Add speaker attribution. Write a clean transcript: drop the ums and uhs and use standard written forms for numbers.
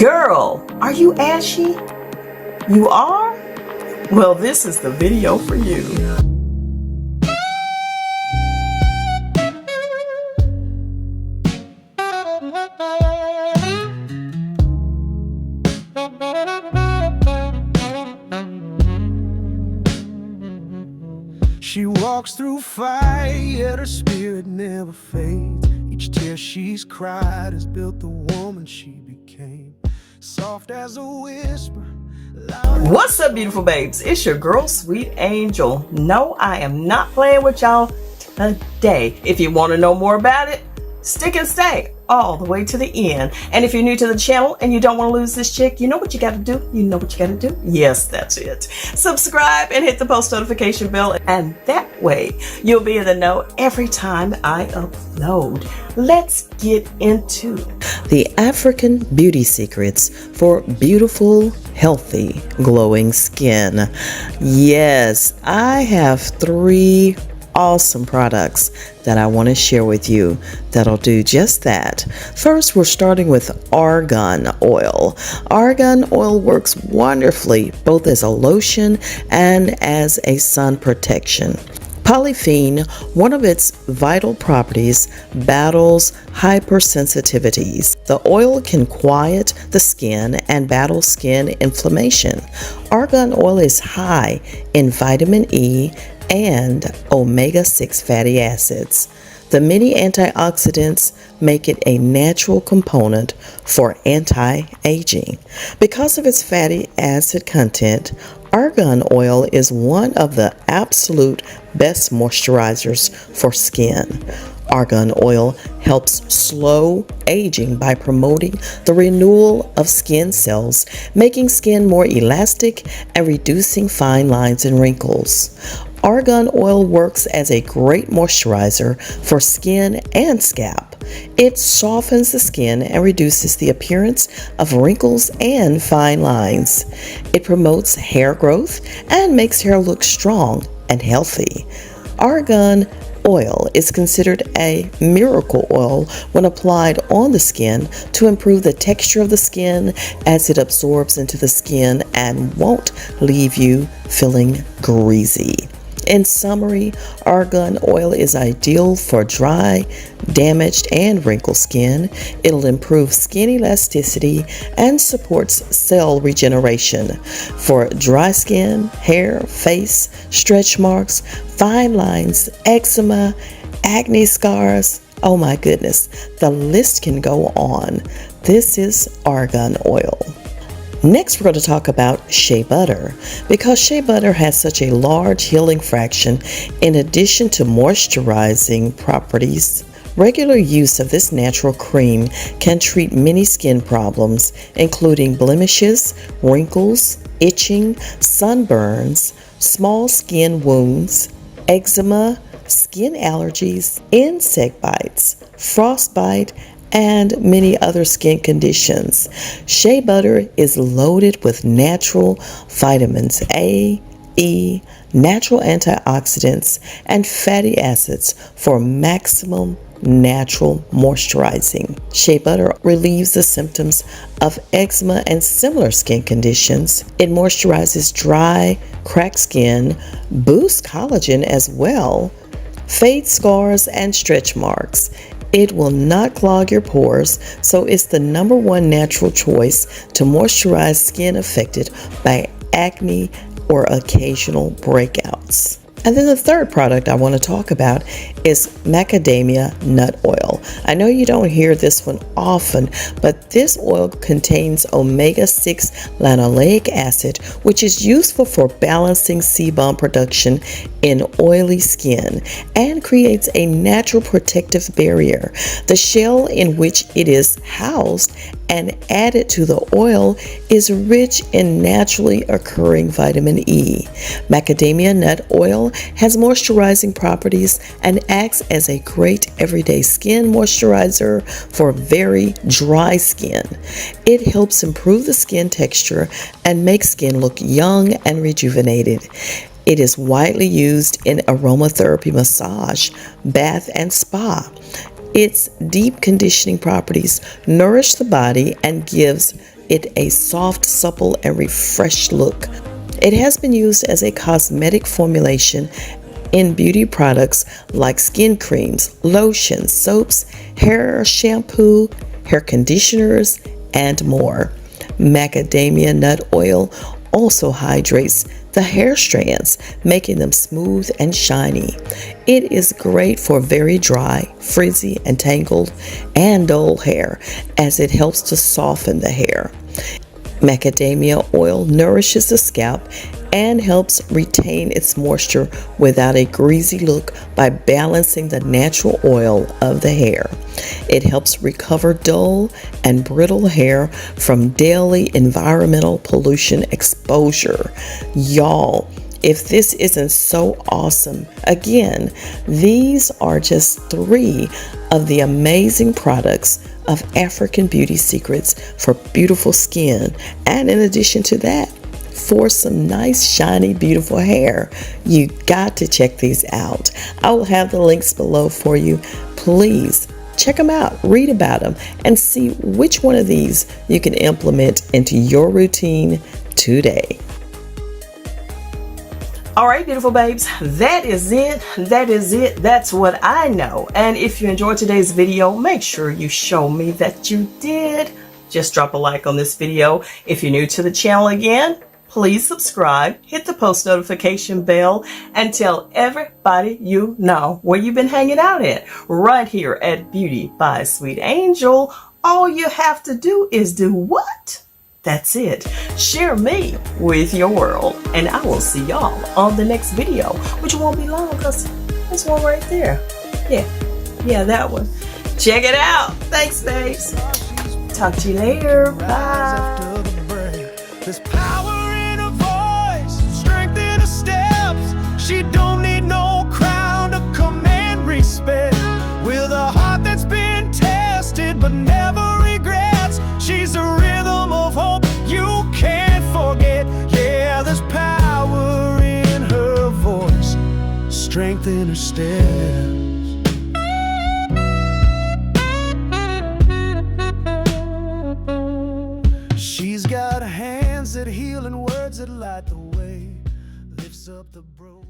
Speaker 1: Girl, are you ashy? You are? Well, this is the video for you.
Speaker 2: She walks through fire, yet her spirit never fades. Each tear she's cried has built the woman she became. Soft as a whisper.
Speaker 1: What's up, beautiful babes? It's your girl, Sweet Angel. No, I am not playing with y'all today. If you want to know more about it, stick and stay all the way to the end. And if you're new to the channel and you don't want to lose this chick, you know what you got to do? You know what you got to do? Yes, that's it. Subscribe and hit the post notification bell, and that way you'll be in the know every time I upload. Let's get into the African beauty secrets for beautiful, healthy, glowing skin. Yes, I have 3 awesome products that I want to share with you that'll do just that. First, we're starting with Argan Oil. Argan Oil works wonderfully both as a lotion and as a sun protection. Polyphene, one of its vital properties, battles hypersensitivities. The oil can quiet the skin and battle skin inflammation. Argan oil is high in vitamin E and omega-6 fatty acids. The many antioxidants make it a natural component for anti-aging. Because of its fatty acid content, argan oil is one of the absolute best moisturizers for skin. Argan oil helps slow aging by promoting the renewal of skin cells, making skin more elastic and reducing fine lines and wrinkles. Argan oil works as a great moisturizer for skin and scalp. It softens the skin and reduces the appearance of wrinkles and fine lines. It promotes hair growth and makes hair look strong and healthy. Argan oil is considered a miracle oil when applied on the skin to improve the texture of the skin as it absorbs into the skin and won't leave you feeling greasy. In summary, argan oil is ideal for dry, damaged, and wrinkled skin. It'll improve skin elasticity and supports cell regeneration. For dry skin, hair, face, stretch marks, fine lines, eczema, acne scars, oh my goodness, the list can go on. This is argan oil. Next, we're going to talk about Shea Butter. Because Shea Butter has such a large healing fraction, in addition to moisturizing properties, regular use of this natural cream can treat many skin problems, including blemishes, wrinkles, itching, sunburns, small skin wounds, eczema, skin allergies, insect bites, frostbite, and many other skin conditions. Shea Butter is loaded with natural vitamins A, E, natural antioxidants, and fatty acids for maximum natural moisturizing. Shea Butter relieves the symptoms of eczema and similar skin conditions. It moisturizes dry, cracked skin, boosts collagen as well, fades scars and stretch marks. It will not clog your pores, so it's the #1 natural choice to moisturize skin affected by acne or occasional breakouts. And then the third product I want to talk about is Macadamia Nut Oil. I know you don't hear this one often, but this oil contains omega-6 linoleic acid, which is useful for balancing sebum production in oily skin and creates a natural protective barrier. The shell in which it is housed and added to the oil is rich in naturally occurring vitamin E. Macadamia nut oil has moisturizing properties and acts as a great everyday skin moisturizer for very dry skin. It helps improve the skin texture and makes skin look young and rejuvenated. It is widely used in aromatherapy massage, bath, and spa. Its deep conditioning properties nourish the body and gives it a soft, supple, and refreshed look. It has been used as a cosmetic formulation in beauty products like skin creams, lotions, soaps, hair shampoo, hair conditioners, and more. Macadamia nut oil also hydrates the hair strands, making them smooth and shiny. It is great for very dry, frizzy, and tangled, and dull hair, as it helps to soften the hair. Macadamia oil nourishes the scalp and helps retain its moisture without a greasy look by balancing the natural oil of the hair. It helps recover dull and brittle hair from daily environmental pollution exposure. Y'all, if this isn't so awesome, again, these are just 3 of the amazing products of African Beauty Secrets for beautiful skin. And in addition to that, for some nice, shiny, beautiful hair. You got to check these out. I will have the links below for you. Please check them out, read about them, and see which one of these you can implement into your routine today. All right, beautiful babes, that is it. That's what I know. And if you enjoyed today's video, make sure you show me that you did. Just drop a like on this video. If you're new to the channel again, please subscribe, hit the post notification bell, and tell everybody you know where you've been hanging out at. Right here at Beauty by Sweet Angel. All you have to do is do what? That's it. Share me with your world, and I will see y'all on the next video, which won't be long because there's one right there. Yeah, that one. Check it out. Thanks, babes. Talk to you later. Bye.
Speaker 2: There's power in her voice, strength in her steps. She don't need no crown to command respect. With a heart that's been tested but never regrets. She's a rhythm of hope you can't forget. Yeah, there's power in her voice, strength in her steps. She's got hands that heal and words that light the way, lifts up the broken.